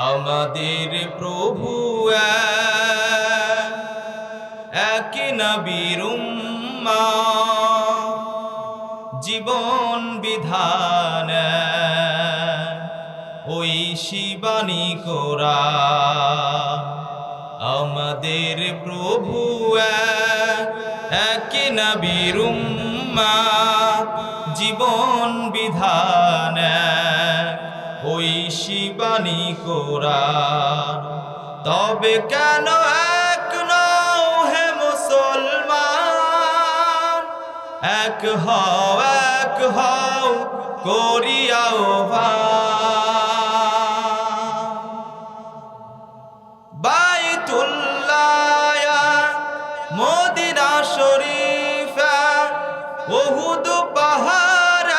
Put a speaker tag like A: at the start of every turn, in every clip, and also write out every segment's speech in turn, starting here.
A: আমাদের প্রভু এক নবীর উম্মাহ, জীবন বিধান ওই শিবানী কোরআন। আমাদের প্রভু এক নবীর উম্মাহ, জীবন বিধান ওই শিবানী কোরআন। তবে কেন এক নও হে মুসলমান, এক হও করিয়াও বাইতুল্লাহ মদিনা শরীফ, উহুদ পাহাড়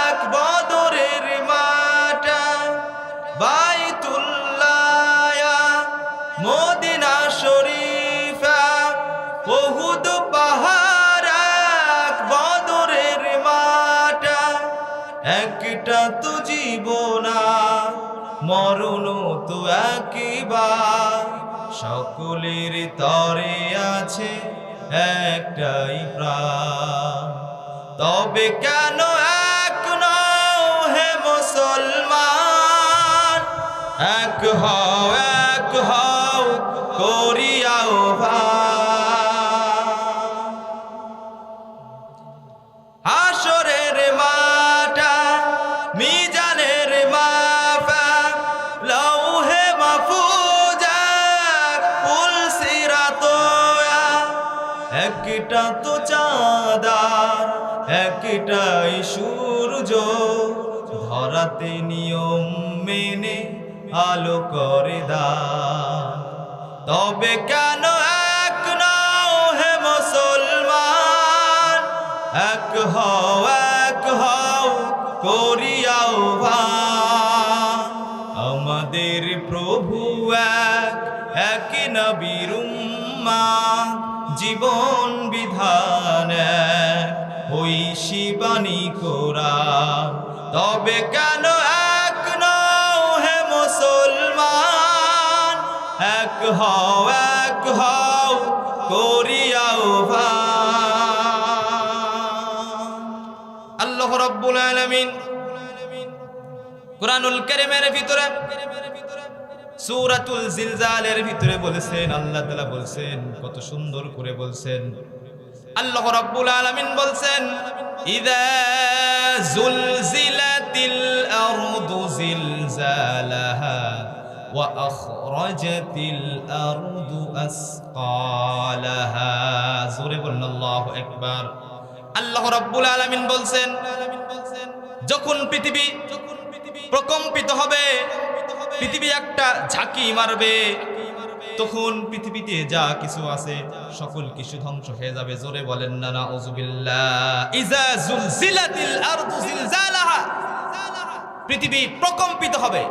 A: এক বদরের মাঠ। বাইতুল্লাহ মদিনা শরীফ, উহুদ পাহাড় এক বদরের মাঠ। একটা তো জীবন মরণ তো একবার, সকলের তরে আছে একটাই প্রাণ। তবে কেন এক নও হে মুসলমান, এক হও করিয়াও হাসরের মাঠা মিজানের মাফা, লৌহে মাহফুজ কুল সিরাত। একটা তো চাঁদার একটাই সূর্য, ধরাতে নিয়ম মেনে আলো করে দান। তবে কেন এক নও হে মুসলমান, এক হও করিয়াও ভান। আমাদের প্রভু এক নবীর উম্মাহ, জীবন বিধান ওই শিবানী কোরআন। তবে কেন এক নও হে মুসলমান, এক হও করিয়াও ভান। আল্লাহ রাব্বুল আলামিন কুরআনুল কারীমের ভিতরে সূরাতুল জিলজালের ভিতরে বলেছেন, আল্লাহ তাআলা বলেছেন, কত সুন্দর করে বলছেন। আল্লাহ রাব্বুল আলামিন বলছেন, ইযা যুলজিলাতিল আরদু জিলজালাহা ওয়া আখরাজাতিল আরদু আসকালাহা। জোরে বলুন আল্লাহু আকবার। আল্লাহ রাব্বুল আলামিন বলছেন, যখন পৃথিবী প্রকম্পিত হবে, পৃথিবী একটা ঝাঁকি মারবে, তখন পৃথিবীতে যা কিছু আছে সকল কিছু ধ্বংস হয়ে যাবে। জোরে বলেন না নাউযুবিল্লাহ। ইযা যুলজিলাতিল আরদু জিলজালাহা, পৃথিবী প্রকম্পিত হবে।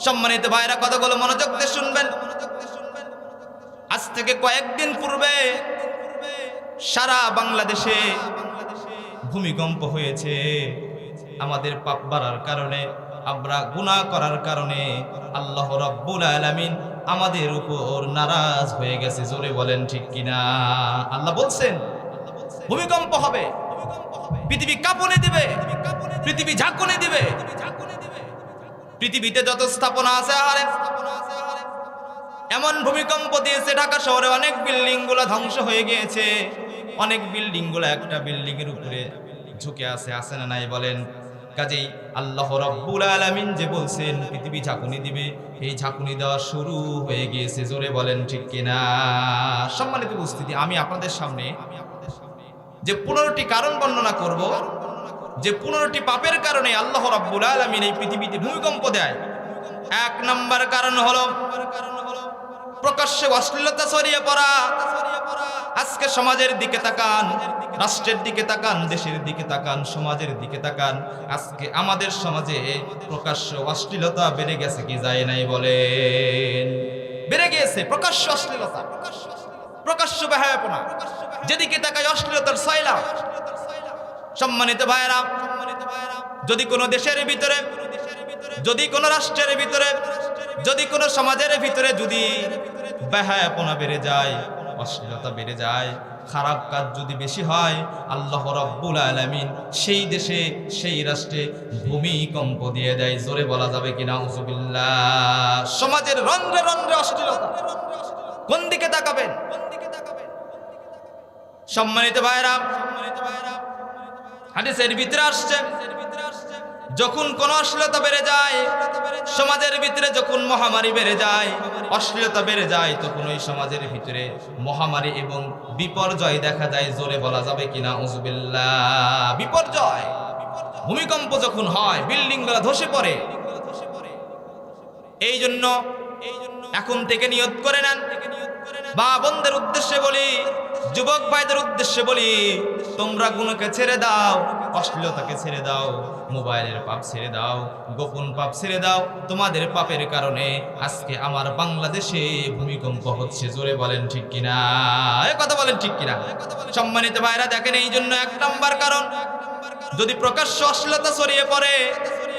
A: সম্মানিত ভাইরা, কথাগুলো মনোযোগ দিয়ে শুনবেন। আজ থেকে কয়েকদিন পূর্বে সারা বাংলাদেশে ভূমিকম্প হয়েছে। আমাদের পাপ বাড়ার কারণে, আমরা গুনাহ করার কারণে আল্লাহ রাব্বুল আলামিন আমাদের উপর নারাজ হয়ে গেছে। জোরে বলেন ঠিক কিনা? আল্লাহ বলছেন ভূমিকম্প হবে, পৃথিবী কাঁপুনি দিবে, পৃথিবী ঝাঁকুনি দিবে। পৃথিবীতে যত স্থাপনা আছে এমন ভূমিকম্প দিয়েছে, ঢাকা শহরে অনেক বিল্ডিং গুলো ধ্বংস হয়ে গিয়েছে। অনেক বিল্ডিং গুলো একটা বিল্ডিং এর উপরে ঝুঁকে আছে না নাই বলেন? কাজেই আল্লাহ রাব্বুল আলামিন যে বলছেন পৃথিবী ঝাঁকুনি দিবে, এই ঝাঁকুনি দেওয়া শুরু হয়ে গিয়েছে। জোরে বলেন ঠিক কিনা? সম্মানিত উপস্থিতি, আমি আপনাদের সামনে যে 15টি কারণ বর্ণনা করব, যে 15টি পাপের কারণে আল্লাহ রাব্বুল আলামিন এই পৃথিবীতে ভূমিকম্প দেয়। 1 নম্বর কারণ হলো প্রকাশ্যে অশ্লীলতা ছড়িয়ে পড়া। আজকে সমাজের দিকে তাকান, রাষ্ট্রের দিকে তাকান, দেশের দিকে তাকান, সমাজের দিকে তাকান। আজকে আমাদের সমাজে প্রকাশ্য অশ্লীলতা বেড়ে গেছে কি যায় নাই বলেন? বেড়ে গিয়েছে প্রকাশ্য অশ্লীলতা, প্রকাশ্য বেহায়াপনা, যেদিকে তাকায় অশ্লীলতার সয়লা। সম্মানিত ভাইরা, যদি কোনো দেশের ভিতরে যদি কোনো রাষ্ট্রের ভিতরে, যদি কোনো সমাজের ভিতরে যদি বেহায়াপনা বেড়ে যায়, অশ্লীলতা বেড়ে যায়, খারাপ কাজ যদি বেশি হয়, আল্লাহ রাব্বুল আলামিন সেই দেশে সেই রাষ্ট্রে ভূমিকম্প দিয়ে দেয়। জোরে বলা যাবে কিনা আউযুবিল্লাহ। সমাজের রন্ধ্রে রন্ধ্রে অশ্লীলতা, কোন দিকে তাকাবেন? সম্মানিত ভাইরা, হাদিসের ভিতরে আসছে যখন কোন অশ্লীলতা বেড়ে যায়, সমাজের ভিতরে যখন মহামারী বেড়ে যায়, অশ্লীলতা বেড়ে যায়, তখন ওই সমাজের ভিতরে মহামারী এবং বিপর্যয় দেখা যায়। জোরে বলা যাবে কিনা আউযুবিল্লাহ। বিপর্যয়, ভূমিকম্প যখন হয়, বিল্ডিং গুলো ধসে পড়ে। এই জন্য এখন থেকে নিয়ত করে নেন, মা বোনদের উদ্দেশ্যে বলি, যুবক ভাইদের উদ্দেশ্যে বলি, তোমরা গুণকে ছেড়ে দাও, অশ্লীলতাকে ছেড়ে দাও, মোবাইলের পাপ ছেড়ে দাও, গোপন পাপ ছেড়ে দাও। তোমাদের পাপের কারণে আজকে আমার বাংলাদেশে ভূমিকম্প হচ্ছে। জোরে বলেন ঠিক কিনা? এই কথা বলেন ঠিক কিনা? সম্মানিত ভাইরা দেখেন, এই জন্য এক নাম্বার কারণ, যদি প্রকাশ্য অশ্লীলতা ছড়িয়ে পড়ে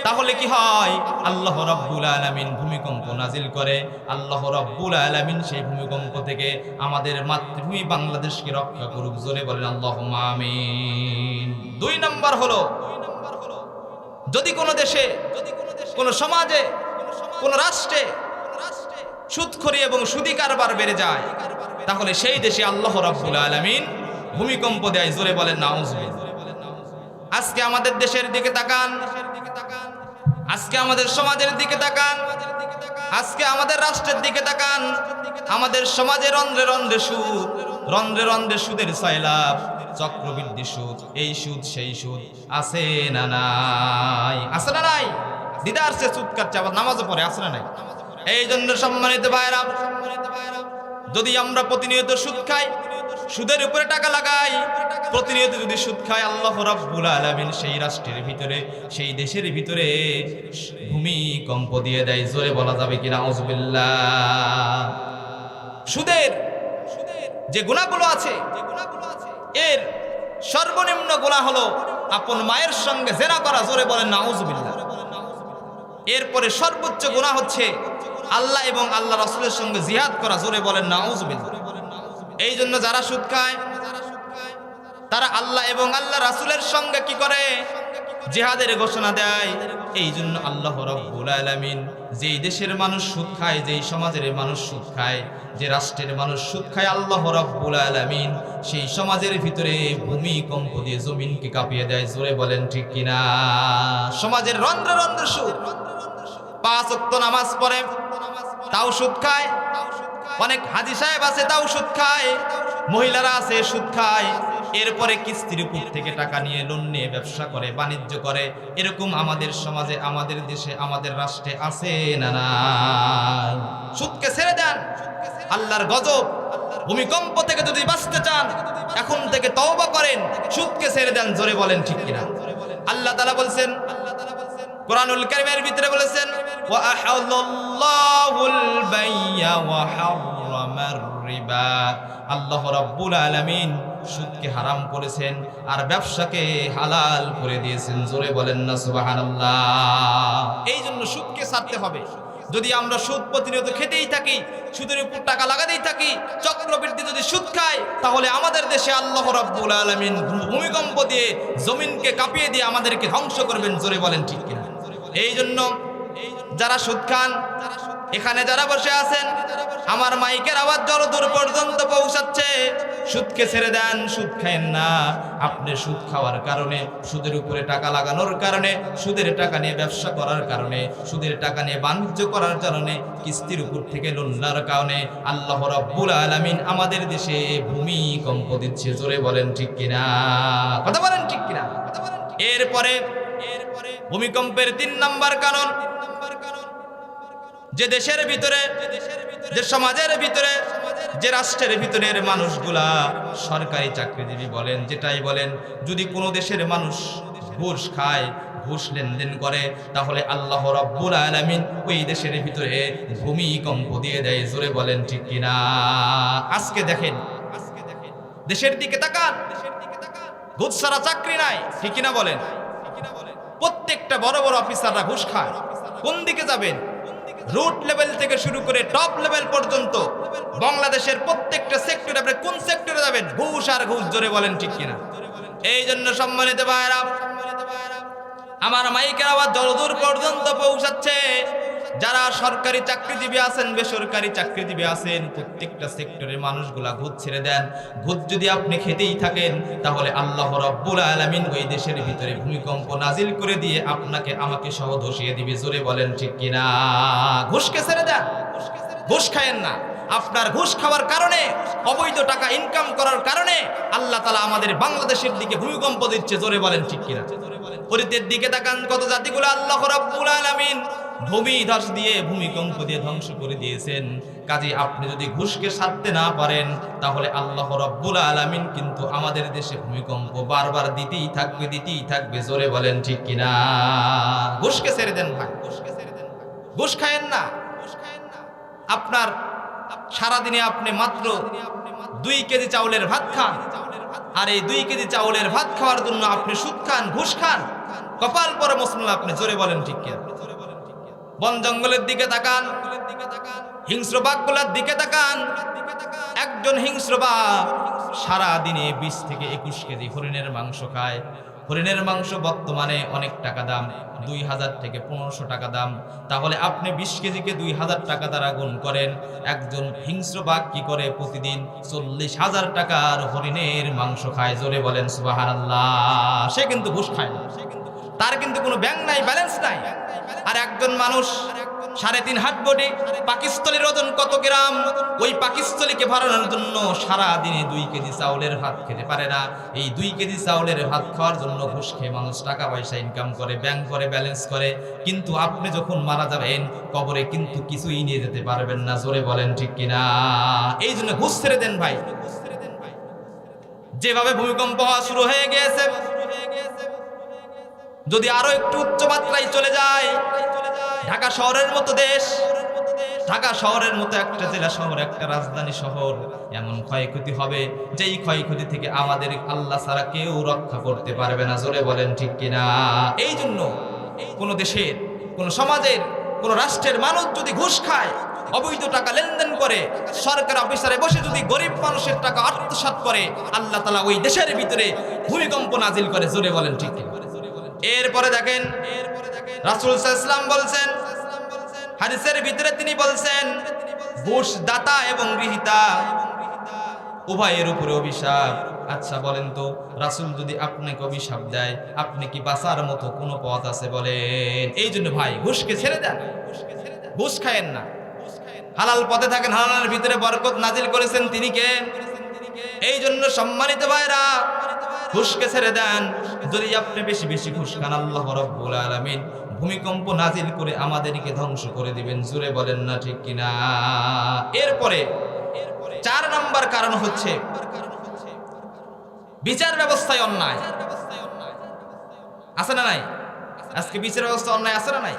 A: তাহলে কি হয়? আল্লাহ রাব্বুল আলামিন ভূমিকম্প নাজিল করে। আল্লাহ রাব্বুল আলামিন সেই ভূমিকম্প থেকে আমাদের মাতৃভূমি বাংলাদেশকে রক্ষা করুক। জোরে বলেন আল্লাহুম্মা আমিন। দুই নাম্বার হলো, যদি কোনো দেশে, কোনো সমাজে, কোনো রাষ্ট্রে সুদখোরি এবং সুদী কারবার বেড়ে যায়, তাহলে সেই দেশে আল্লাহ রাব্বুল আলামিন ভূমিকম্প দেয়। জোরে বলেন নাউযুবিল্লাহ। আজকে আমাদের দেশের দিকে তাকান, আজকে আমাদের সমাজের দিকে তাকান, আজকে আমাদের রাষ্ট্রের দিকে তাকান। আমাদের সমাজে রন্ধ্রে রন্ধ্রে সুদ, রন্ধ্রে রন্ধ্রে সুদের সয়লাব, চক্রবৃদ্ধি সুদ, এই সুদ সেই সুদ, আছে না নাই? আছে না নাই? দিদার সে সুদ কাটছে, আবার নামাজও পড়ে, আছে না নাই? এই জন্য সম্মানিত ভাইরা, যদি আমরা প্রতিনিয়ত সুদ খাই, সুদের উপরে টাকা লাগাই, প্রতিনিয়ত যদি সুদ খায়, আল্লাহ রাব্বুল আলামিন সেই রাষ্ট্রের ভিতরে, সেই দেশের ভিতরে ভূমিকম্প দিয়ে দেয়। জোরে বলা যাবে কিনা আউযুবিল্লাহ। সুদের যে গুনাহগুলো আছে, এর সর্বনিম্ন গুনাহ হলো আপন মায়ের সঙ্গে জিনা করা। জোরে বলেন নাউযুবিল্লাহ। এরপরে সর্বোচ্চ গুনাহ হচ্ছে আল্লাহ এবং আল্লাহ রাসূলের সঙ্গে জিহাদ করা। জোরে বলেন নাউযুবিল্লাহ। এই জন্য যারা সুদ খায় তারা আল্লাহ এবং আল্লাহ রাসূলের সঙ্গে কি করে? জিহাদের ঘোষণা দেয়। এই জন্য আল্লাহ রাব্বুল আলামিন যেই দেশের মানুষ সুদ খায়, যেই সমাজের মানুষ সুদ খায়, যে রাষ্ট্রের মানুষ সুদ খায়, আল্লাহ রাব্বুল আলামিন সেই সমাজের ভিতরে ভূমিকম্প দিয়ে জমিনকে কাঁপিয়ে দেয়। জোরে বলেন ঠিক কিনা? সমাজের রন্ধ্রে রন্ধ্রে সুদ। 5 ওয়াক্ত নামাজ পড়ে তাও সুদ খায়, অনেক হাজী সাহেব আছে তাও সুদ খায়, মহিলারা আছে সুদ খায়। এরপরে কিস্তির উপর থেকে টাকা নিয়ে, লোন নিয়ে ব্যবসা করে, বাণিজ্য করে। এরকম আমাদের সমাজে, আমাদের দেশে, আমাদের রাষ্ট্রে আছে না নাই? সুদকে ছেড়ে দেন, আল্লাহর গজব, ভূমিকম্প থেকে যদি বাঁচতে চান এখন থেকে তওবা করেন, সুদকে ছেড়ে দেন। জোরে বলেন ঠিক কিনা? আল্লাহ তাআলা বলছেন, কোরআনুল কারীমের ভিতরে বলেছেন, ওয়া আহাল্লাল্লাহুল বাইয়া ওয়া হারামার রিবা। আল্লাহ রাব্বুল আলামিন সুদকে হারাম করেছেন আর ব্যবসাকে হালাল করে দিয়েছেন। জোরে বলেন না সুবহানাল্লাহ। এই জন্য সুদকে ছাড়তে হবে। যদি আমরা সুদ প্রতিনিয়ত খেতেই থাকি, সুদের উপর টাকা লাগাতেই থাকি, চক্রবৃদ্ধি যদি সুদ খায়, তাহলে আমাদের দেশে আল্লাহ রাব্বুল আলামিন ভূমিকম্প দিয়ে জমিনকে কাঁপিয়ে দিয়ে আমাদেরকে ধ্বংস করবেন। জোরে বলেন ঠিক কিনা? এই জন্য যারা সুদ খান, এখানে যারা বসে আছেন, আমার মাইকের আওয়াজ যতদূর পর্যন্ত পৌঁছাচ্ছে, সুদকে ছেড়ে দেন, সুদ খায়েন না। আপনি সুদ খাওয়ার কারণে, সুদের উপরে টাকা লাগানোর কারণে, সুদের টাকা নিয়ে ব্যবসা করার কারণে, সুদের টাকা নিয়ে বাণিজ্য করার কারণে, কিস্তির উপর থেকে লোন নেওয়ার কারণে আল্লাহ রাব্বুল আলামিন আমাদের দেশে ভূমিকম্প দিচ্ছে। জোরে বলেন ঠিক কিনা? কথা বলেন ঠিক কিনা? এরপরে ভূমিকম্পের 3 নাম্বার কারণ, যে দেশের ভিতরে, যে সমাজের ভিতরে, যে রাষ্ট্রের ভিতরের মানুষগুলা সরকারি চাকরিজীবী বলেন, যেটাই বলেন, যদি কোনো দেশের মানুষ ঘুষ খায়, ঘুষ লেনদেন করে, তাহলে আল্লাহ রাব্বুল আলামিন ওই দেশের ভিতরে ভূমিকম্প দিয়ে দেয়। জোরে বলেন ঠিক কিনা? আজকে দেখেন, দেশের দিকে তাকান, ঘুষ ছাড়া চাকরি নাই, ঠিক কিনা বলেন? প্রত্যেকটা বড় বড় অফিসাররা ঘুষ খায়। কোন দিকে যাবেন? রুট লেভেল থেকে শুরু করে টপ লেভেল পর্যন্ত বাংলাদেশের প্রত্যেকটা সেক্টরে আপনি কোন সেক্টরে যাবেন? ঘুষ আর ঘুষ, জোরে বলেন ঠিক কিনা? এই জন্য সম্মানিত ভাইরা, আমার মাইকের আওয়াজ যতদূর পর্যন্ত পৌঁছাচ্ছে, যারা সরকারি চাকরিজীবী আছেন, বেসরকারি চাকরিজীবী আছেন, প্রত্যেকটা সেক্টরের মানুষগুলা ঘুষ ছেড়ে দেন। ঘুষ যদি আপনি খেতেই থাকেন, তাহলে আল্লাহ রাব্বুল আলামিন ওই দেশের ভিতরে ভূমিকম্প নাজিল করে দিয়ে আপনাকে আমাকে সহ ধসিয়ে দিবে। জোরে বলেন ঠিক কিনা? ঘুষকে ছেড়ে দেন, ঘুষ খায়েন না। আপনার ঘুষ খাওয়ার কারণে, অবৈধ টাকা ইনকাম করার কারণে আল্লাহ তাআলা আমাদের বাংলাদেশের দিকে ভূমিকম্প দিচ্ছে। জোরে বলেন ঠিক কিনা? পরিতের দিকে তাকান, কত জাতিগুলো আল্লাহ রাব্বুল আলামিন ভূমি ধস দিয়ে, ভূমিকম্প দিয়ে ধ্বংস করে দিয়েছেন। কাজে আপনি যদি ঘুষকে সারতে না পারেন, তাহলে আল্লাহ রাব্বুল আলামিন কিন্তু আমাদের দেশে ভূমিকম্প বারবার দিতেই থাকবে, দিতেই থাকবে। জোরে বলেন ঠিক কিনা? ঘুষকে ছেড়ে দেন ভাই, ঘুষ খায়েন না। আপনার সারাদিনে আপনি মাত্র 2 কেজি চাউলের ভাত খান, আর এই 2 কেজি চাউলের ভাত খাওয়ার জন্য আপনি সুদ খান, ঘুষ খান। কপাল পরে মুসলমান আপনি। জোরে বলেন ঠিক কিনা? বন জঙ্গলের দিকে তাকান, হিংস্র বাঘগুলোর দিকে তাকান। একজন হিংস্র বাঘ সারা দিনে 20 থেকে 21 কেজি হরিণের মাংস খায়। হরিণের মাংস বর্তমানে অনেক টাকা দাম, 2000 থেকে 1500 টাকা দাম। তাহলে আপনি 20 কেজিকে 2000 টাকা দ্বারা গুণ করেন। একজন হিংস্র বাঘ কি করে? প্রতিদিন 40,000 টাকার হরিণের মাংস খায়। জোরে বলেন সুবহানাল্লাহ। সে কিন্তু ঘুষ খায় না, তার কিন্তু কোনো ব্যাংক নাই, ব্যালেন্স নাই। আর একজন মানুষ 3.5 হাত বডি, পাকিস্তানের ওজন কত গ্রাম? ওই পাকিস্তানিকে ভরানোর জন্য সারা দিনে 2 কেজি চাউলের ভাত খেতে পারে না। এই 2 কেজি চাউলের ভাত খাওয়ার জন্য ঘুষ খেয়ে মানুষ টাকা পয়সা ইনকাম করে, ব্যাংক করে, ব্যালেন্স করে। কিন্তু আপনি যখন মারা যাবেন, কবরে কিন্তু কিছুই নিয়ে যেতে পারবেন না। জোরে বলেন ঠিক কিনা? এই জন্য ঘুষ ছেড়ে দেন ভাই। যেভাবে ভূমিকম্প হওয়া শুরু হয়ে গিয়েছে, যদি আরো একটু উচ্চ মাত্রায় চলে যায়, ঢাকা শহরের মতো দেশ, ঢাকা শহরের মতো একটা জেলা শহর, একটা রাজধানী শহর, এমন ক্ষয়ক্ষতি হবে যেই ক্ষয়ক্ষতি থেকে আমাদের আল্লাহ ছাড়া কেউ রক্ষা করতে পারবে না। জোরে বলেন ঠিক কিনা? এই জন্য কোন দেশের, কোন সমাজের, কোন রাষ্ট্রের মানুষ যদি ঘুষ খায়, অবৈধ টাকা লেনদেন করে, সরকার অফিসারে বসে যদি গরিব মানুষের টাকা আত্মসাৎ করে, আল্লাহ তাআলা ওই দেশের ভিতরে ভূমিকম্প নাজিল করে। জোরে বলেন ঠিক কিনা? এরপরে দেখেন, রাসূল সাল্লাল্লাহু আলাইহি ওয়াসাল্লাম বলছেন, হাদিসের ভিতরে তিনি বলছেন, ঘুষ দাতা এবং গ্রহীতা উভয়ের উপরে অভিশাপ। আচ্ছা বলেন তো, রাসূল যদি আপনাকে অভিশাপ দেয়, আপনি কি বাঁচার মতো কোনো পথ আছে বলেন? এই জন্য ভাই, ঘুষকে ছেড়ে দেন, ঘুষ খায়েন না, হালাল পথে থাকেন। হালালের ভিতরে বরকত নাজিল করেছেন তিনি কে? এই জন্য সম্মানিত ভাইরা, ঘুষকে ছেড়ে দেন। যদি আপনি বেশি বেশি ঘুষ খান, আল্লাহ রাব্বুল আলামিন ভূমিকম্প নাজিল করে আমাদেরকে ধ্বংস করে দিবেন। জোরে বলেন না ঠিক কিনা? এরপরে 4 নাম্বার কারণ হচ্ছে বিচার ব্যবস্থায় অন্যায়। আছে না নাই? আজকে বিচার ব্যবস্থা অন্যায় আছে না নাই?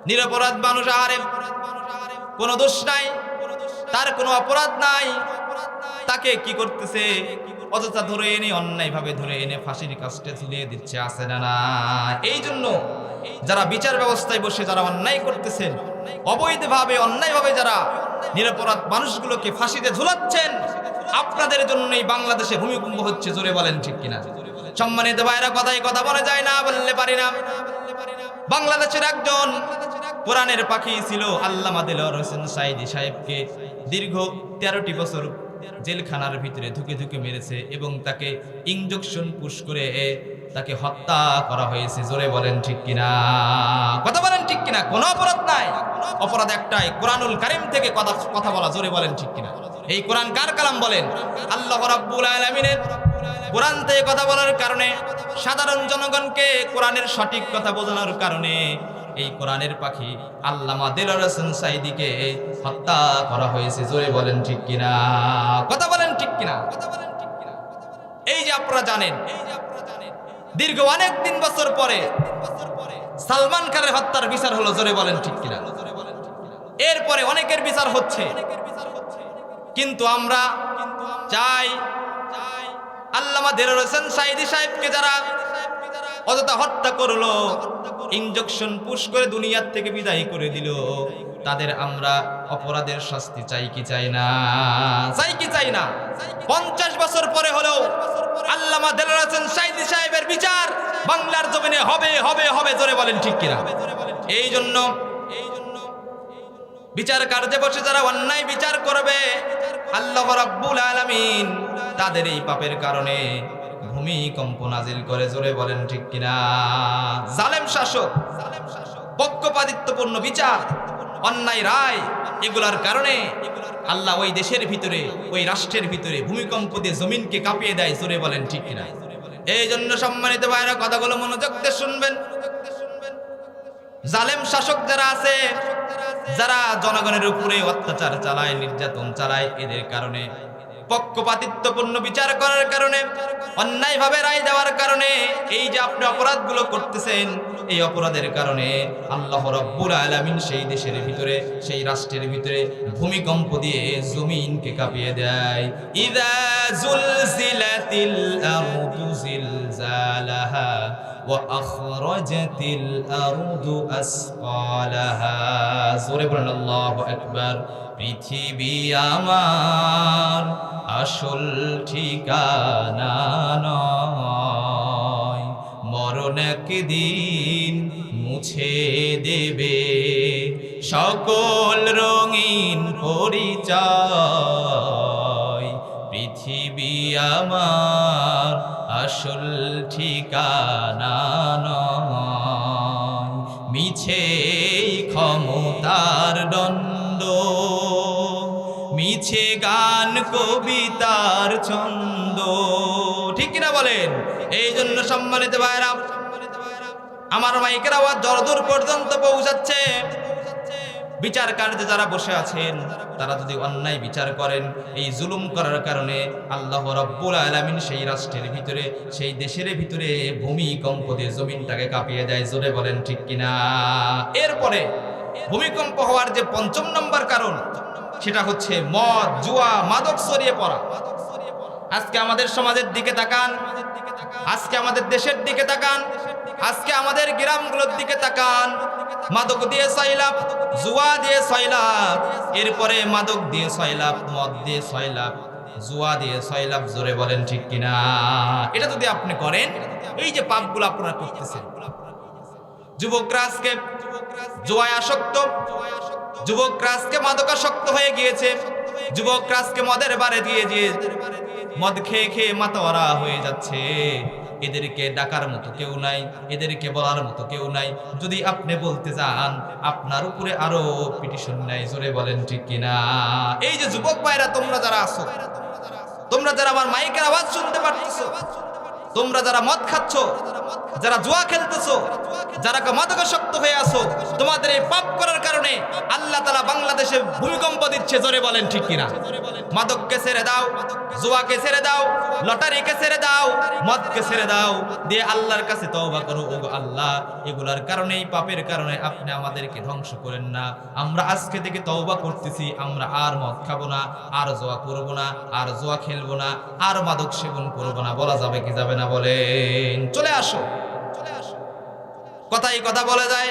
A: নিরপরাধ মানুষ, আরে কোনো দোষ নাই, তার কোনো অপরাধ নাই, তাকে কি করতেছে? অযথা ধরে এনে, অন্যায়ভাবে ধরে এনে ফাঁসির কাস্টে ঝুলিয়ে দিচ্ছে। আছে না না? এই জন্য যারা বিচার ব্যবস্থায় বসে যারা অন্যায় করতেছেন, অবৈধভাবে, অন্যায়ভাবে যারা নিরপরাধ মানুষগুলোকে ফাঁসিতে ঝুলাচ্ছেন, আপনাদের জন্যই বাংলাদেশে ভূমিকম্প হচ্ছে। জোরে বলেন ঠিক কিনা? সম্মানিত ভাইরা, কথাই কথা বলা যায় না, বললে পারি না। বাংলাদেশের একজন কোরআনের পাখি ছিল আল্লামা দেলোয়ার হোসেন সাঈদী সাহেবকে দীর্ঘ 13টি বছর জেলখানার ভিতরে ধুকে ধুকে মেরেছে এবং তাকে ইনজেকশন পুশ করে তাকে হত্যা করা হয়েছে। জোরে বলেন ঠিক কিনা? কথা বলেন ঠিক কিনা? কোনো অপরাধ নাই, অপরাধ একটাই, কোরআনুল কারীম থেকে কথা বলা। জোরে বলেন ঠিক কিনা? এই কোরআন কার কালাম বলেন? আল্লাহ রাব্বুল আলামিনের কোরআন থেকে কথা বলার কারণে, সাধারণ জনগণকে কোরআনের সঠিক কথা বোঝানোর কারণে এই কোরআনের পাখি আল্লামা দেলোয়ার হোসেন সাঈদীকে হত্যা করা হয়েছে। জোরে বলেন ঠিক কিনা? কথা বলেন ঠিক কিনা? এই যে আপনারা জানেন, দীর্ঘ অনেক দিন বছর পরে সালমান খানের হত্যার বিচার হলো। জোরে বলেন ঠিক কিনা? এরপরে অনেকের বিচার হচ্ছে, কিন্তু আমরা চাই আল্লামা দেলোয়ার হোসেন সাঈদী সাহেবকে যারা অযথা হত্যা করলো, ইনজেকশন পুশ করে দুনিয়ার থেকে বিদায় করে দিল, তাদের আমরা অপরাধের শাস্তি চাই কি চাই না? চাই কি চাই না? 50 বছর পরে হলেও আল্লামা দেলোয়ার হোসেন সাঈদী সাহেবের বিচার বাংলার জমিনে হবে হবে হবে, জোরে বলেন ঠিক কিনা? এই জন্য বিচার কার্যে বসে যারা অন্যায় বিচার করবে, আল্লাহ রাব্বুল আলামিন তাদের এই পাপের কারণে ভূমিকম্প নাজিল করে, জোরে বলেন ঠিক কিনা? জালেম শাসক, পক্ষপাতিত্বপূর্ণ বিচার, অন্যায় রায়, এগুলার কারণে আল্লাহ ওই দেশের ভিতরে, ওই রাষ্ট্রের ভিতরে ভূমিকম্প দিয়ে জমিনকে কাঁপিয়ে দেয়, জোরে বলেন ঠিক কিনা? এই জন্য সম্মানিত ভাইরা কথাগুলো মনোযোগ দিয়ে শুনবেন। জালেম শাসক যারা আছে, যারা জনগণের উপরে অত্যাচার চালায়, নির্যাতন চালায়, এদের কারণে, পক্ষপাতিত্বপূর্ণ বিচার করার কারণে, অন্যায়ভাবে রায় দেওয়ার কারণে, এই যে আপনি অপরাধগুলো করতেছেন, এই অপরাধের কারণে আল্লাহ রাব্বুল আলামিন সেই দেশের ভিতরে, সেই রাষ্ট্রের ভিতরে ভূমিকম্প দিয়ে জমিনকে কাঁপিয়ে দেয়। ইযা জুলজিলাতিল আরদু জিলজালাহা ওয়া আখরাজাতিল আরদু আসকালাহা। জোরে বলেন আল্লাহু আকবার। পৃথিবী আমার আসল ঠিকানা নয়, মরণ একদিন মুছে দেবে সকল রঙিন পরিচয়। পৃথিবী আমার আসল ঠিকানা নয়, মিছে ক্ষমতার দণ্ড, মিছে গান কবিতার ছন্দ, ঠিক কিনা বলেন? এই জন্য সম্মানিত ভাইরা, আমার মাইকের আওয়াজ যতদূর পর্যন্ত পৌঁছাচ্ছে, বিচার কার্যে যারা বসে আছেন, তারা যদি অন্যায় বিচার করেন, এই জুলুম করার কারণে আল্লাহ রাব্বুল আলামিন সেই রাষ্ট্রের ভিতরে, সেই দেশের ভিতরে ভূমিকম্প দিয়ে জমিনটাকে কাঁপিয়ে দেয়, জোরে বলেন ঠিক কিনা? এরপরে ভূমিকম্প হওয়ার যে ৫ম নম্বর কারণ, সেটা হচ্ছে মদ, জুয়া, মাদক ছড়িয়ে পড়া। আজকে আমাদের সমাজের দিকে তাকান, আজকে আমাদের দেশের দিকে তাকান, আজকে আমাদের গ্রামগুলোর দিকে তাকান, মাদক দিয়ে সয়লাভ, জুয়া দিয়ে সয়লাভ, এরপরে মাদক দিয়ে সয়লাভ, মদ দিয়ে সয়লাভ, জুয়া দিয়ে সয়লাভ, জোরে বলেন ঠিক কিনা? এটা যদি আপনি করেন, এই যে পাপগুলো আপনারা করতেছেন, যুবকরা আজকে জুয়ায় আসক্ত, যুবকরা আজকে মাদকাসক্ত হয়ে গিয়েছে, যুবকরা আজকে মদের বারে দিয়ে মদ খেয়ে খেয়ে মাতোয়ারা হয়ে যাচ্ছে। এদেরকে ডাকার মতো কেউ নাই, এদেরকে বলার মতো কেউ নাই। যদি আপনি বলতে যান, আপনার উপরে আরো পিটিশন নাই, জোরে বলেন ঠিক কিনা? এই যে যুবক ভাইরা, তোমরা যারা আছো, তোমরা যারা আমার মাইকের আওয়াজ শুনতে পারতেছো, তোমরা যারা মদ খাচ্ছ, যারা জুয়া খেলতেছো, যারা মাদকাসক্ত হয়ে আছো, তোমাদের এই পাপ করার কারণে আল্লাহ তাআলা বাংলাদেশে ভূমিকম্প দিচ্ছে, জোরে বলেন ঠিক কিনা? মাদককে ছেড়ে দাও, জুয়াকে ছেড়ে দাও, লটারিকে ছেড়ে দাও, মদকে ছেড়ে দাও, দিয়ে আল্লাহর কাছে তওবা করো। ওগো আল্লাহ, এগুলার কারণে, এই পাপের কারণে আপনি আমাদেরকে ধ্বংস করেন না। আমরা আজকে থেকে তওবা করতেছি, আমরা আর মদ খাবো না, আর জুয়া করবো না, আর জুয়া খেলবো না, আর মাদক সেবন করবো না। বলা যাবে কি যাবে না বলেন? চলে আসো। কথাই কথা বলে যায়,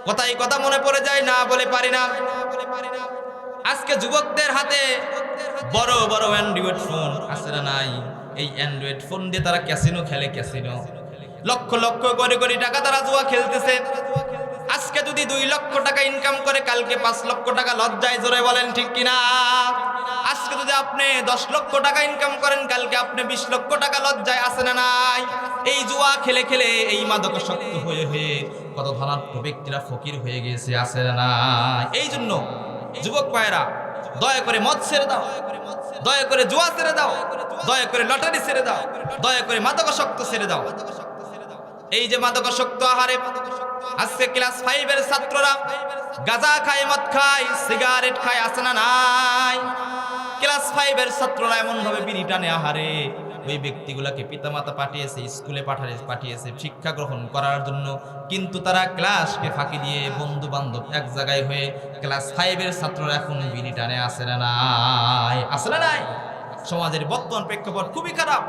A: কথাই কথা মনে পড়ে যায়, না বলে পারি না। আজকে যুবকদের হাতে বড় বড় অ্যান্ড্রয়েড ফোন আছে না নাই? এই অ্যান্ড্রয়েড ফোন দিয়ে তারা ক্যাসিনো খেলে, ক্যাসিনো, লক্ষ লক্ষ কোটি কোটি টাকা তারা জুয়া খেলতেছে। আজকে যদি 2 লক্ষ টাকা ইনকাম করে, কালকে 5 লক্ষ টাকা লজ্জায়, জোরে বলেন ঠিক কিনা? আজকে যদি আপনি 10 লক্ষ টাকা ইনকাম করেন, কালকে আপনি 20 লক্ষ টাকা লজ্জায়, আছে না নাই? এই জুয়া খেলে খেলে, এই মাদকাসক্ত হয়ে হয়ে কত ধনাঢ্য ব্যক্তিরা ফকির হয়ে গেছে, আছে না নাই? এই জন্য যুবক ভাইরা, দয়া করে মদ ছেড়ে দাও, দয়া করে জুয়া ছেড়ে দাও, দয়া করে লটারি ছেড়ে দাও, দয়া করে মাদকাসক্ত ছেড়ে দাও। এই যে মাদকাসক্ত আহারে আজকে ক্লাস 5 এর ছাত্ররা গাঁজা খায়, মদ খায়, সিগারেট খায়, আছে না নাই? ক্লাস 5 এর ছাত্ররা এমন ভাবে বিড়ি টানে, আহারে ওই ব্যক্তিগুলোকে পিতামাতা পাঠিয়েছে, স্কুলে পাঠিয়েছে শিক্ষা গ্রহণ করার জন্য, কিন্তু তারা ক্লাসকে ফাঁকি দিয়ে বন্ধু বান্ধব এক জায়গায় হয়ে ক্লাস 5 এর ছাত্ররা এখন বিড়ি টানে, আছে না নাই? আছে না নাই? সমাজের বর্তমান প্রেক্ষাপট খুবই খারাপ।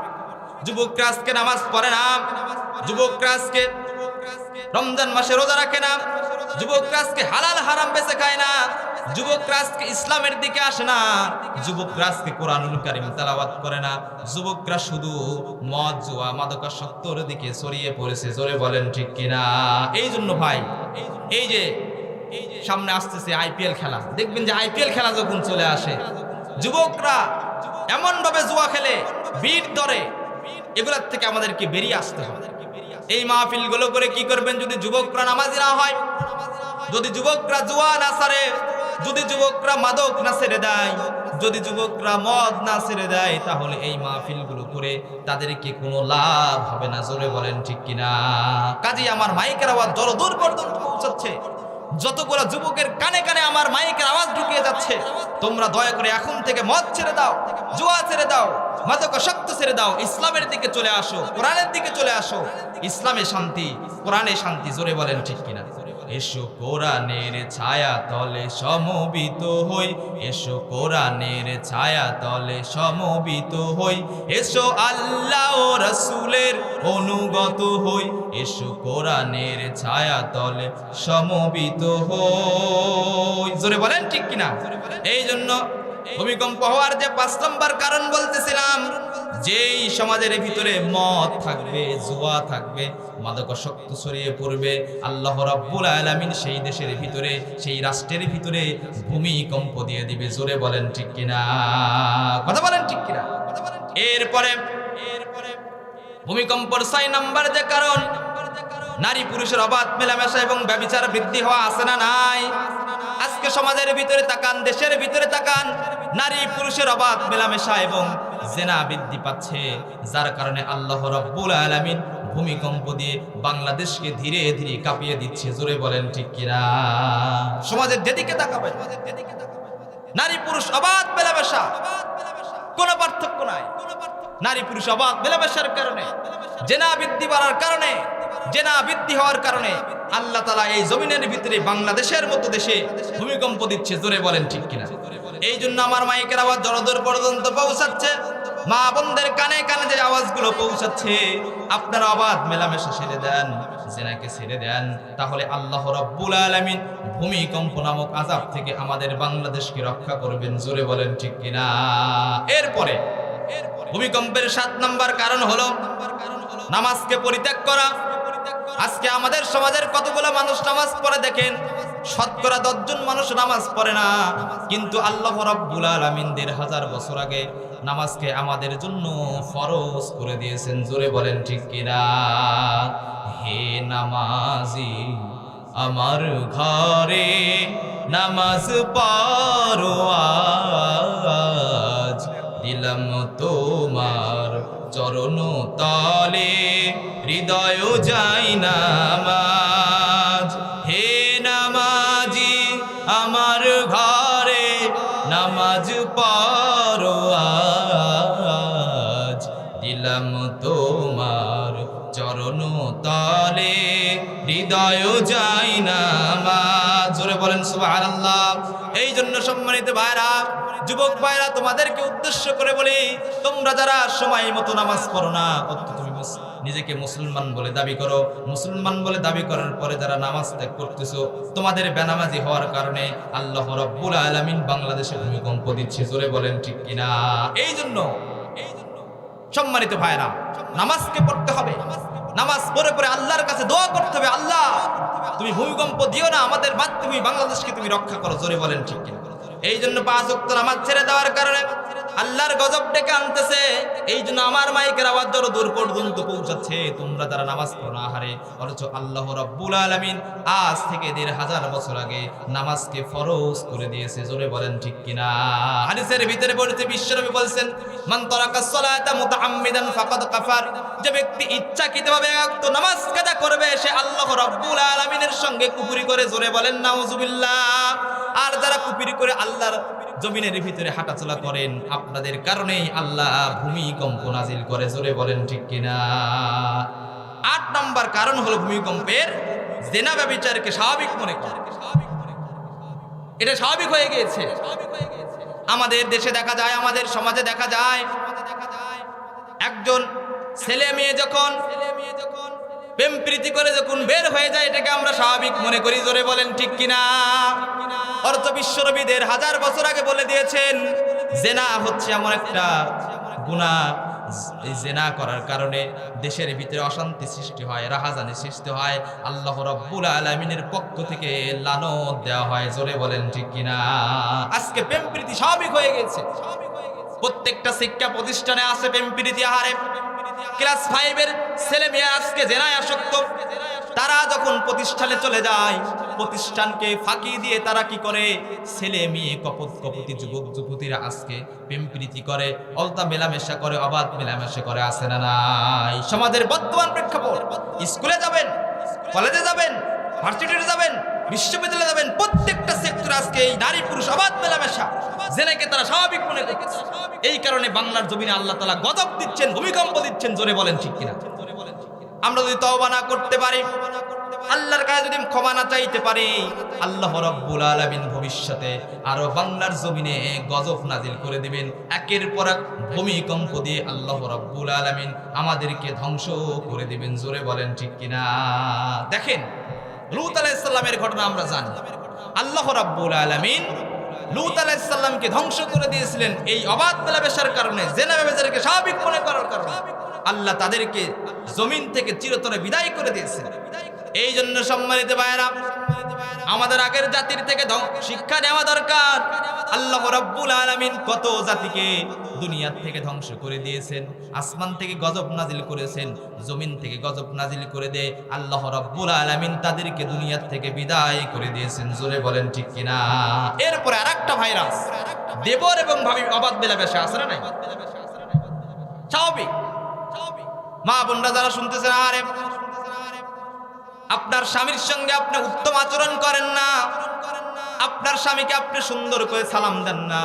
A: যুবকরা আজকে নামাজ পড়ে না, যুবকরা আজকে রমজান মাসে রোজা রাখে না, যুবকরা আজকে হালাল হারাম বেঁচে খায় না, যুবকরা আজকে ইসলামের দিকে আসে না, যুবকরা আজকে কোরআনুল কারীম তেলাওয়াত করে না, যুবকরা শুধু মদ জুয়া মাদকাসক্তর দিকে ছড়িয়ে পড়েছে। জোরে বলেন ঠিক কিনা? এই জন্য ভাই, এই যে সামনে আসতেছে আইপিএল খেলা, দেখবেন যে আইপিএল খেলা যখন চলে আসে যুবকরা এমন ভাবে জুয়া খেলে, বিট ধরে, এগুলোর থেকে আমাদেরকে বেরিয়ে আসতে হবে। এই মাহফিল গুলো করে কি করবেন? যদি যুবকরা নামাজি না হয়, যদি যুবকরা জুয়া না ছাড়ে, যদি যুবকরা মাদক না ছেড়ে দেয়, যদি যুবকরা মদ না ছেড়ে দেয়, তাহলে এই মাহফিল গুলো করে তাদেরকে কোনো লাভ হবে না। জোরে বলেন ঠিক কিনা? কাজেই আমার মাইকের আওয়াজ দূর পর্যন্ত পৌঁছাচ্ছে, যতগুলো যুবকের কানে কানে আমার মাইকের আওয়াজ ঢুকিয়ে যাচ্ছে, তোমরা দয়া করে এখন থেকে মদ ছেড়ে দাও, জুয়া ছেড়ে দাও, মাদকাসক্ত ছেড়ে দাও, ইসলামের দিকে চলে আসো, কোরআনের দিকে চলে আসো। ইসলামে শান্তি, কোরআনে শান্তি। জোরে বলেন ঠিক কিনা? এসো কোরআনের ছায়া তলে সমবেত হই, এসো কোরআনের ছায়া তলে সমবেত হই, এসো আল্লাহ ও রাসূলের অনুগত হই, এসো কোরআনের ছায়া তলে সমবেত হই। জোরে বলেন ঠিক কিনা? এই জন্য ভূমিকম্প হওয়ার যে 5 নম্বর কারণ বলতেছিলাম, যেই সমাজের ভিতরে মদ থাকবে, জুয়া থাকবে, মাদকাসক্ত ছড়িয়ে পড়বে, আল্লাহ রাব্বুল আলামিন সেই দেশের ভিতরে, সেই রাষ্ট্রের ভিতরে ভূমিকম্প দিয়ে দিবে। জোরে বলেন ঠিক কিনা? কথা বলেন ঠিক কিনা? এরপরে ভূমিকম্পের 6 নম্বর যে কারণ, নারী পুরুষের অবাধ মেলামেশা এবং ব্যভিচার বৃদ্ধি হওয়া আছে না নাই? আজকে সমাজের ভিতরে তাকান, দেশের ভিতরে তাকান, নারী পুরুষের অবাধ মেলামেশা এবং জিনা বৃদ্ধি পাচ্ছে, যার কারণে আল্লাহ রাব্বুল আলামিন ভূমিকম্প দিয়ে বাংলাদেশকে ধীরে ধীরে কাঁপিয়ে দিচ্ছে। জোরে বলেন ঠিক কিনা? সমাজের যেদিকে তাকাবেন, নারী পুরুষ অবাধ মেলামেশা, কোনো পার্থক্য নাই। নারী পুরুষ অবাধ মেলামেশার কারণে, জিনা বৃদ্ধি বাড়ার কারণে, জিনা বৃদ্ধি হওয়ার কারণে আল্লাহ তাআলা এই জমিনের ভিতরে বাংলাদেশের মতো দেশে ভূমিকম্প দিচ্ছে। জোরে বলেন ঠিক কিনা? এই জন্য আমার মাইকের আওয়াজ জড়দূর পর্যন্ত পৌঁছাচ্ছে, মা বোনদের কানে কানে যে আওয়াজগুলো পৌঁছাচ্ছে, আপনারা অবাধ মেলামেশা ছেড়ে দেন, জিনাকে ছেড়ে দেন, তাহলে আল্লাহ রাব্বুল আলামিন ভূমিকম্প নামক আযাব থেকে আমাদের বাংলাদেশকে রক্ষা করবেন। জোরে বলেন ঠিক কিনা? এরপরে ভূমিকম্পের 7 নম্বর কারণ হলো নামাজকে পরিত্যাগ করা। আজকে আমাদের সমাজের কতগুলো মানুষ নামাজ পড়ে দেখেন, শতকরা 10 জন মানুষ নামাজ পড়ে না, কিন্তু আল্লাহ রাব্বুল আলামিন 1500 বছর আগে নামাজকে আমাদের জন্য ফরজ করে দিয়েছেন। জোরে বলেন ঠিক কিনা? হে নামাজি আমার ঘরে নামাজ পড়ো আজ, দিলাম তোমার চরণ তলে হৃদয় যাই নামাজ। হে নামাজি আমার ঘরে নামাজ পড়ো আজ, দিলাম তোমার চরণ তলে হৃদয় যাই নামাজ। জোরে বলেন সুবহানাল্লাহ। এই জন্য সম্মানিত ভাইরা, যুবক ভাইরা, তোমাদেরকে উদ্দেশ্য করে বলি, তোমরা যারা সময় মতো নামাজ পড়ো না, তুমি নিজেকে মুসলমান বলে দাবি করো, মুসলমান বলে দাবি করার পরে যারা নামাজ ত্যাগ করতেছো, তোমাদের বেনামাজি হওয়ার কারণে আল্লাহ রাব্বুল আলামিন বাংলাদেশে ভূমিকম্প দিচ্ছে। জোরে বলেন ঠিক কিনা? এই জন্য সম্মানিত ভাইরা, নামাজকে পড়তে হবে, নামাজ পড়ে পড়ে আল্লাহর কাছে দোয়া করতে হবে, আল্লাহ তুমি ভূমিকম্প দিও না, আমাদের মাতৃভূমি বাংলাদেশকে তুমি রক্ষা করো। জোরে বলেন ঠিক কিনা? এই জন্য 5 ওয়াক্ত নামাজ ছেড়ে দেওয়ার কারণে আল্লাহর গজব ডেকে আনতেছে। এই জন্য আমার মাইকের আওয়াজ যত দূর পর্যন্ত পৌঁছাচ্ছে, তোমরা যারা নামাজ পড়ো না হারে, অথচ আল্লাহ রাব্বুল আলামিন আজ থেকে 1500 বছর আগে নামাজকে ফরজ করে দিয়েছে। জোরে বলেন ঠিক কিনা? হাদিসের ভিতরে বলেছে, বিশ্বনবী বলেছেন, মান তারাকা সালাতা মুতাআম্মিদান ফাকাদ কাফার, যে ব্যক্তি ইচ্ছাকৃতভাবে এক নামাজ কাজা করবে, সে আল্লাহ রাব্বুল আলামিনের সঙ্গে কুফরি করে। জোরে বলেন নাউজুবিল্লাহ। আর যারা কুফরি করে আল্লাহর জমিনের ভিতরে হাঁটাচলা করেন, আপনাদের কারণেই আল্লাহ ভূমিকম্প নাজিল করে। জোরে বলেন ঠিক কিনা? 8 নম্বর কারণ হলো ভূমিকম্পের জিনা ব্যভিচারকে স্বাভাবিক মনে করা। এটা স্বাভাবিক হয়ে গিয়েছে। আমাদের দেশে দেখা যায়, আমাদের সমাজে দেখা যায়, একজন ছেলে মেয়ে যখন প্রেম প্রীতি করে যখন বের হয়ে যায় এটাকে আমরা স্বাভাবিক মনে করি। জোরে বলেন ঠিক কিনা? অর্থ বিশ্বনবীদের হাজার বছর আগে বলে দিয়েছেন জেনা হচ্ছে এমন একটা গুনাহ, এই জেনা করার কারণে দেশের ভিতরে অশান্তি সৃষ্টি হয়, রাহাজানি সৃষ্টি হয়, আল্লাহ রাব্বুল আলামিনের পক্ষ থেকে লানত দেওয়া হয়। জোরে বলেন ঠিক কিনা? আজকে প্রেম প্রীতি স্বাভাবিক হয়ে গেছে, প্রত্যেকটা শিক্ষা প্রতিষ্ঠানে আছে প্রেম প্রীতি। আহারে ক্লাস 5 এর ছেলে মেয়ে আজকে জেনায় আসক্ত। তারা যখন প্রতিষ্ঠানে চলে যায়, প্রতিষ্ঠানকে ফাঁকি দিয়ে তারা কি করে, ছেলে মেয়ে কপতি যুবক যুবতীরা আজকে প্রেম প্রীতি করে, অলতা মেলামেশা করে, অবাধ মেলামেশা করে। আছে না নাই? সমাজের বর্তমান প্রেক্ষাপট, স্কুলে যাবেন, কলেজে যাবেন, ভার্সিটিতে যাবেন, বিশ্ববিদ্যালয়ে যাবেন, প্রত্যেকটা সেক্টরে আজকে এই নারী পুরুষ অবাধ মেলামেশা, জেনাকে তারা স্বাভাবিক মনে করছে। এই কারণে বাংলার জমিনে আল্লাহ তাআলা গজব দিচ্ছেন, ভূমিকম্প দিচ্ছেন। জোরে বলেন ঠিক কিনা? আমরা যদি তওবা না করতে পারি, আল্লাহর কাছে যদি ক্ষমা না চাইতে পারি, আল্লাহ রাব্বুল আলামিন ভবিষ্যতে আরো বাংলার জমিনে গজব নাজিল করে দিবেন। একের পর এক ভূমিকম্প দিয়ে আল্লাহ রাব্বুল আলামিন আমাদেরকে ধ্বংস করে দিবেন। জোরে বলেন ঠিক কিনা? দেখেন লূত আলাইহিস সালামের ঘটনা আমরা জানি। আল্লাহ রাব্বুল আলামিন লূত আলাইহিস সালামকে ধ্বংস করে দিয়েছিলেন এই অবাধ মেলামেশার কারণে, জেনা ব্যভিচারকে স্বাভাবিক মনে করার কারণে। আল্লাহ তাদেরকে জমিন থেকে চিরতরে বিদায় করে দিয়েছেন। এই জন্য সম্মানিত ভাইরা, আমাদের আগের জাতির থেকে শিক্ষা নেওয়া দরকার। আল্লাহ রাব্বুল আলামিন কত জাতিকে দুনিয়া থেকে ধ্বংস করে দিয়েছেন, আসমান থেকে গজব নাজিল করেছেন, জমিন থেকে গজব নাজিল করে দিয়ে আল্লাহ রাব্বুল আলামিন তাদেরকে দুনিয়া থেকে বিদায় করে দিয়েছেন। জোরে বলেন ঠিক কিনা? এরপরে আরেকটা ভাইরাস, দেবর এবং ভাবি অবাধ মেলামেশা আছে না নাই? স্বাভাবিক। মা বোনরা যারা শুনতেছেন, আরে আপনার স্বামীর সঙ্গে আপনি উত্তম আচরণ করেন না, আপনার স্বামীকে আপনি সুন্দর করে সালাম দেন না,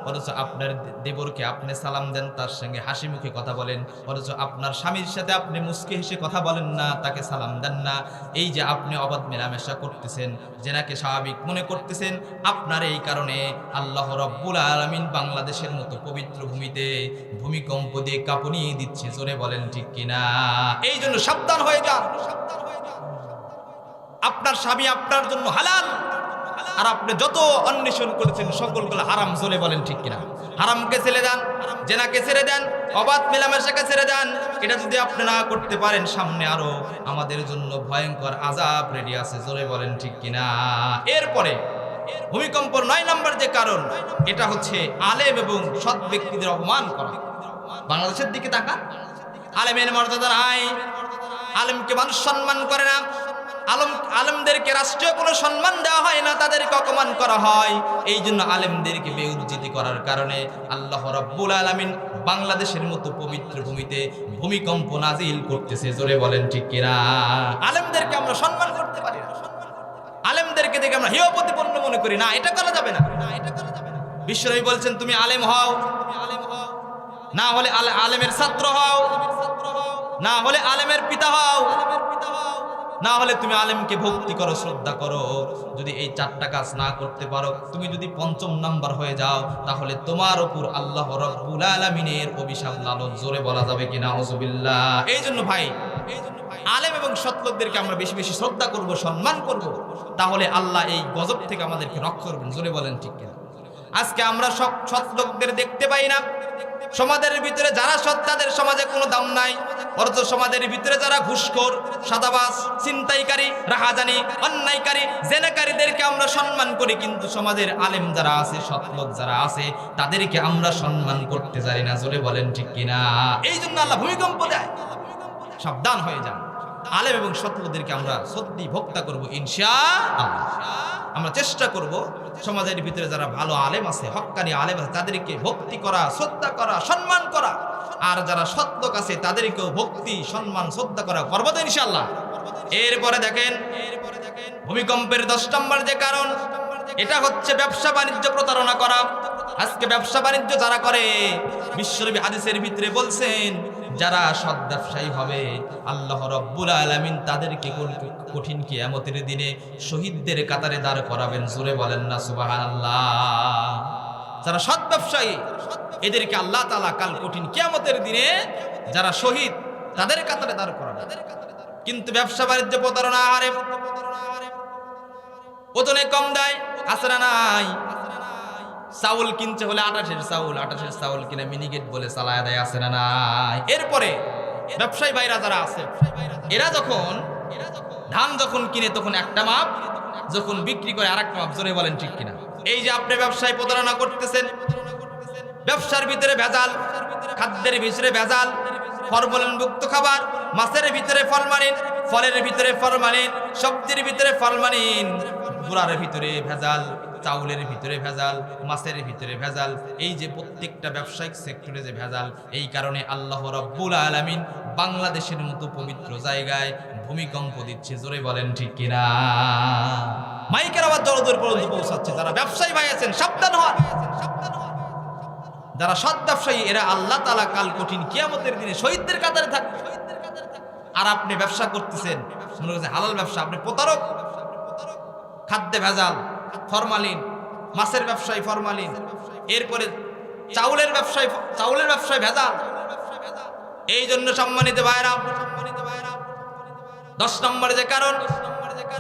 A: অথচ আপনার দেবরকে আপনি সালাম দেন, তার সঙ্গে হাসি মুখে কথা বলেন, অথচ আপনার স্বামীর সাথে আপনি মুস্কি হেসে কথা বলেন না, তাকে সালাম দেন না। এই যে আপনি অবাধ মেলামেশা করতেছেন, জেনাকে স্বাভাবিক মনে করতেছেন, আপনার এই কারণে আল্লাহ রাব্বুল আলামিন বাংলাদেশের মতো পবিত্র ভূমিতে ভূমিকম্প দিয়ে কাঁপুনিয়ে দিচ্ছে। জোরে বলেন ঠিক কিনা? এই জন্য সাবধান হয়ে যান। আপনার স্বামী আপনার জন্য হালাল, আর আপনি যত অন্বেষণ করেছেন সকলগুলো হারাম। জোরে বলেন ঠিক কিনা? হারামকে ছেড়ে দেন, জেনাকে ছেড়ে দেন, অবাধ মেলামেশাকে ছেড়ে দেন। এটা যদি আপনি না করতে পারেন, সামনে আরো আমাদের জন্য ভয়ঙ্কর আযাব রেডি আছে। জোরে বলেন ঠিক কিনা? এরপরে ভূমিকম্পর 9 নম্বর যে কারণ, এটা হচ্ছে আলেম এবং সৎ ব্যক্তিদের অপমান করা। বাংলাদেশের দিকে তাকান, আলেমের মর্যাদা নাই, আলেমকে মানুষ সম্মান করে না, আলেমদেরকে রাষ্ট্রীয় কোনো সম্মান দেওয়া হয় না, তাদেরকে অপমান করা হয়। এই জন্য আলেমদেরকে বেইজ্জতি করার কারণে আল্লাহ রাব্বুল আলামিন বাংলাদেশের মতো পবিত্র ভূমিতে ভূমিকম্প নাজিল করতেছে। জোরে বলেন ঠিক কিনা? আলেমদেরকে আমরা সম্মান করতে পারি না, আলেমদেরকে দেখে আমরা হেয় প্রতিপন্ন মনে করি না, এটা করা যাবে না। বিশ্বনবী বলছেন তুমি আলেম হও, না হলে আলেমের ছাত্র হও, না হলে আলেমের পিতা হও, না হলে তুমি আলেমকে ভক্তি করো, শ্রদ্ধা করো। যদি এই 4টা কাজ না করতে পারো, তুমি যদি 5ম নাম্বার হয়ে যাও, তাহলে তোমার উপর আল্লাহ রাব্বুল আলামিনের অভিশাপ লালত। জোরে বলা যাবে কিনা? আউযুবিল্লাহ। এই জন্য ভাই, আলেম এবং সৎ লোকদেরকে আমরা বেশি বেশি শ্রদ্ধা করব, সম্মান করব, তাহলে আল্লাহ এই গজব থেকে আমাদেরকে রক্ষা করবেন। জোরে বলেন ঠিক কিনা? আজকে আমরা সব সৎ লোকদের দেখতে পাই না। সমাজের ভিতরে যারা সৎ, তাদের সমাজে কোনো দাম নাই, অথচ সমাজের ভিতরে যারা ঘুষখোর, সাদাবাজ, ছিনতাইকারী, রাহাজানি, অন্যায়কারী, জেনাকারীদেরকে আমরা সম্মান করি, কিন্তু সমাজের আলেম যারা আছে, সৎ লোক যারা আছে, তাদেরকে আমরা সম্মান করতে জানি না। জোরে বলেন ঠিক কিনা? এই জন্য আল্লাহ ভূমিকম্প দেয়। সাবধান হয়ে যান। আলেম এবং সৎ লোকদেরকে আমরা সত্যি ভক্তা করব ইনশাআল্লাহ। আমরা চেষ্টা করব সমাজের ভিতরে যারা ভালো আলেম আছে, হক্কানি আলেম আছে, তাদেরকে ভক্তি করা, শ্রদ্ধা করা, সম্মান করা। আর যারা সৎ লোক আছে তাদেরকেও ভক্তি, সম্মান, শ্রদ্ধা করা করবো তো ইনশাআল্লাহ। এরপরে দেখেন ভূমিকম্পের 10 নম্বর যে কারণ, এটা হচ্ছে ব্যবসা বাণিজ্য প্রতারণা করা। আজকে ব্যবসা বাণিজ্য যারা করে, বিশ্বনবী হাদিসের ভিতরে বলছেন, যারা সৎ ব্যবসায়ী হবে আল্লাহ রাব্বুল আলামিন তাদেরকে কঠিন কিয়ামতের দিনে শহীদদের কাতারে দাঁড় করাবেন। জোরে বলেন না সুবহানাল্লাহ। যারা সৎ ব্যবসায়ী, এদেরকে আল্লাহ তাআলা কাল কঠিন কিয়ামতের দিনে যারা শহীদ, তাদের কাতারে দাঁড় করাবেন। কিন্তু ব্যবসা বাণিজ্য প্রতারণা হারে ওজনে কম দেয়, আছে না নাই? চাউল কিনতে হলে 28-এর চাউল কিনে মিনিকেট বলে চালায় দেয়, আছে না নাই? এরপরে ব্যবসায়ী ভাইরা যারা আছে এরা যখন ধান যখন কিনে তখন একটা মাপ, যখন বিক্রি করে আরেকটা মাপ। জোরে বলেন ঠিক কিনা? এই যে আপনি ব্যবসায় প্রতারণা করতেছেন, ব্যবসার ভিতরে ভেজাল, খাদ্যের ভিতরে ভেজাল, ফরমালিনযুক্ত খাবার, মাছের ভিতরে ফরমালিন, ফলের ভিতরে ফরমালিন, সবজির ভিতরে ফরমালিন, গুড়ার ভিতরে ভেজাল, চাউলের ভিতরে ভেজাল, মাছের ভিতরে ভেজাল। এই যে প্রত্যেকটা ব্যবসায়িক সেক্টরে যে ভেজাল, এই কারণে আল্লাহ রাব্বুল আলামিন বাংলাদেশের মতো পবিত্র জায়গায় ভূমিকম্প দিচ্ছে। জোরে বলেন ঠিক কিনা? মাইকের আওয়াজ জলদূর পর্যন্ত পৌঁছাচ্ছে। যারা ব্যবসায়ী ভাই আছেন সাবধান হন। যারা সৎ ব্যবসায়ী এরা আল্লাহ তাআলা কাল কঠিন কিয়ামতের দিনে শহীদদের কাতারে থাকবে। আর আপনি ব্যবসা করতেছেন, মনে করছেন হালাল ব্যবসা, আপনি প্রতারক। খাদ্যে ভেজাল, ফরমালিন, মাছের ব্যবসায় ফরমালিন, এরপরে চাউলের ব্যবসায় ভেজাল। এই জন্য সম্মানিত ভাইরা, 10 নম্বরে যে কারণ,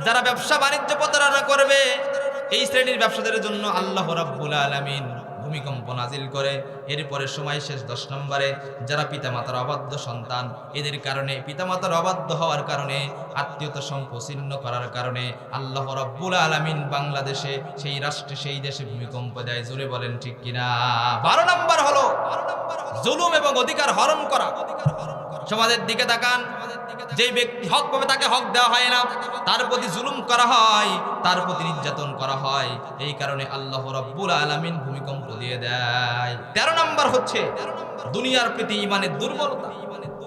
A: যারা ব্যবসা বাণিজ্য প্রতারণা করবে এই শ্রেণীর ব্যবসাদের জন্য আল্লাহ রাব্বুল আলামিন ভূমিকম্প নাজিল করে। এরপরে সময় শেষ। 10 নম্বরে যারা পিতামাতার অবাধ্য সন্তান, এদের কারণে, পিতামাতার অবাধ্য হওয়ার কারণে, আত্মীয়তা সম্পর্ক ছিন্ন করার কারণে আল্লাহ রাব্বুল আলামিন বাংলাদেশে, সেই রাষ্ট্রে, সেই দেশে ভূমিকম্প দেয়। জোরে বলেন ঠিক কিনা? 12 নম্বর হলো জুলুম এবং অধিকার হরণ করা। সমাজের দিকে তাকান, যে ব্যক্তি হক পাবে তাকে হক দেওয়া হয় না, তার প্রতি জুলুম করা হয়, তার প্রতি নির্যাতন করা হয়। এই কারণে আল্লাহ রাব্বুল আলামিন ভূমিকম্প দিয়ে দেয়। 13 নম্বর হচ্ছে দুনিয়ার প্রতি ঈমানের দুর্বলতা।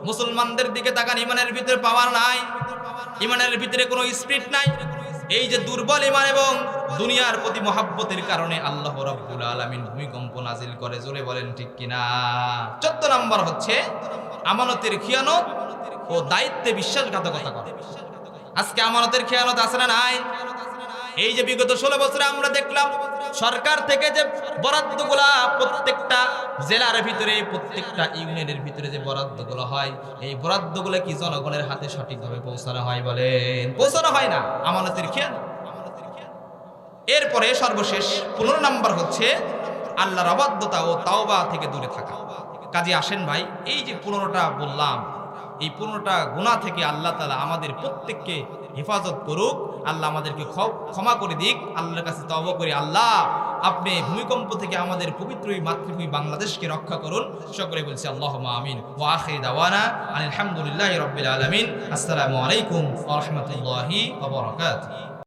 A: মুসলমানদের দিকে তাকান, ঈমানের ভিতরে পাওয়ার নাই, ঈমানের ভিতরে কোনো স্পিরিট নাই। এই যে দুর্বল ঈমান এবং দুনিয়ার প্রতি মহাব্বতের কারণে আল্লাহ রাব্বুল আলামিন ভূমিকম্প নাজিল করে। জোরে বলেন ঠিক কিনা? 14 নম্বর হচ্ছে আমানতের খিয়ানত ও দায়িত্বে বিশ্বাসঘাতকতা করা। আজকে আমানতের খেয়ানত আছে না নাই? এই যে বিগত 16 বছরে আমরা দেখলাম সরকার থেকে যে বরাদ্দগুলা প্রত্যেকটা জেলার ভিতরে, প্রত্যেকটা ইউনিয়নের ভিতরে যে বরাদ্দগুলো হয়, এই বরাদ্দগুলো কি জনগণের হাতে সঠিকভাবে পৌঁছানো হয়? বলেন, পৌঁছানো হয় না। আমানতের খেয়ানত। এরপরে সর্বশেষ 15 নম্বর হচ্ছে আল্লাহর অবাধ্যতা ও তাওবা থেকে দূরে থাকা। কাজে আসেন ভাই, এই যে 15টা বললাম, এই 15টা গুনাহ থেকে আল্লাহ তাআলা আমাদের প্রত্যেককে হেফাজত করুক। আল্লাহ আমাদেরকে ক্ষমা করে দিক। আল্লাহর কাছে তওবা করি, আল্লাহ আপনি ভূমিকম্প থেকে আমাদের পবিত্র এই মাতৃভূমি বাংলাদেশকে রক্ষা করুন। সকলে বলছি আল্লাহুম্মা আমিন। ওয়া আখিরু দাওয়ানা আলহামদুলিল্লাহি রাব্বিল আলামিন। আসসালামু আলাইকুম ওয়া রাহমাতুল্লাহি ওয়া বারাকাতুহু।